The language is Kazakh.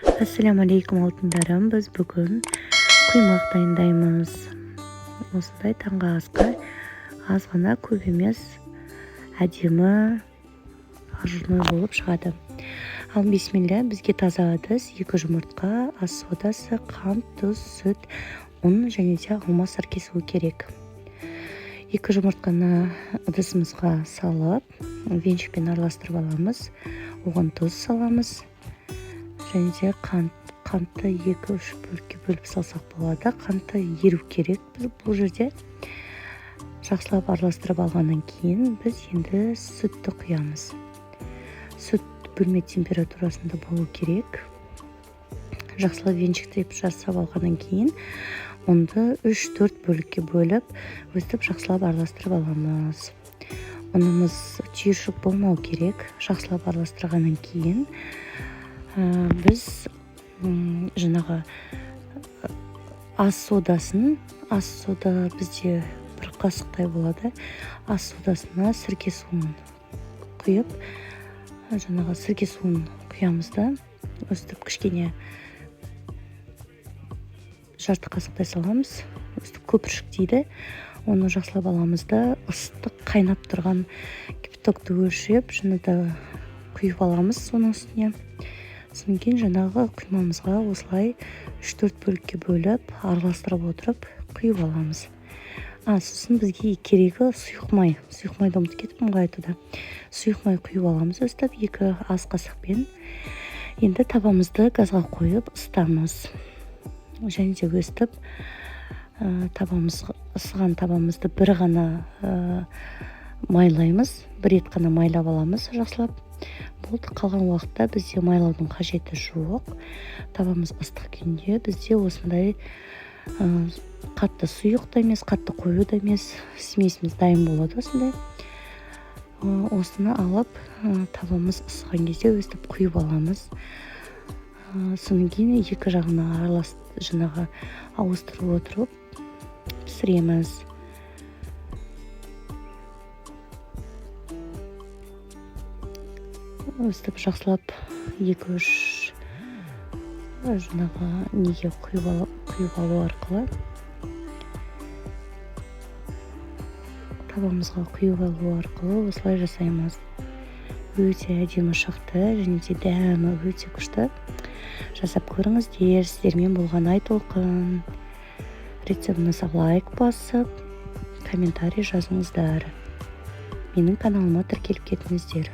Ассаламу алейкум алтындарым, біз бүгін құймақ дайындаймыз. Осындай таңғы асқа аз ғана, көп емес, әдемі ажурной болып шығады. Ал бисмилля, бізге таза ыдыс, 2 жұмыртқа, ас содасы, қант, тұз, сүт, ұн және де алма сіркесі керек. 2 жұмыртқаны ыдысымызға салып, венчикпен араластырып аламыз. Оған тұз саламыз. Және де қантты 2-3 бөлікке бөліп салсақ болады. Қантты еру керек. Бұл жерде жақсылап араластырып алғаннан кейін біз енді сүтті құямыз. Сүт бөлме температурасында болу керек. Жақсылап венчикті жасап алғаннан кейін ұнды 3-4 бөлікке бөліп, өстіп жақсылап араластырып аламыз. Ұнымыз түйіршік болмау керек. Жақсылап араластырғаннан кейін біз жаңағы ас сода бізде 1 қасықтай болады. Ас содасына сірке суын құйып, жаңағы сірке суын құямыз да, өстіп кішкене жарты қасықтай саламыз. Өстіп көпіршік дейді. Оны жақсылап аламыз да, ыстық қайнап тұрған кипятокты өлшеп, және де құйып аламыз соның үстіне. Содан кейін жаңағы құймамызға осылай 3-4 бөлікке бөліп, араластырып отырып құйып аламыз. Сосын бізге керегі сұйық май. Сұйық майды ұмытып кетіппін ғой айтуда. Сұйық май құйып аламыз өстіп 2 ас қасықпен. Енді табамызды газға қойып ысытамыз. Және де өстіп ысыған табамызды бір ғана майлаймыз. Бір рет қана майлап аламыз жақсылап. Болды, қалған уақытта бізде майлаудың қажеті жоқ. Табамыз ыстық күйінде бізде осындай қатты сұйық та емес, қатты қою да емес, смесіміз дайын болады осындай. Осыны алып, табамыз ысыған кезде өстіп құйып аламыз. Содан кейін екі жағына жаңағы ауыстырып отырып пісіреміз. Өстіп жақсылап 2-3 жаңағы неге құйып алу арқылы, табамызға құйып алу арқылы осылай жасаймыз. Өте әдемі шықты, және де дәмі өте күшті. Жасап көріңіздер. Сіздермен болған Айтолқын. Рецептіңізге лайк басып, комментарий жазыңыздар. Менің каналыма тіркеліп кетіңіздер.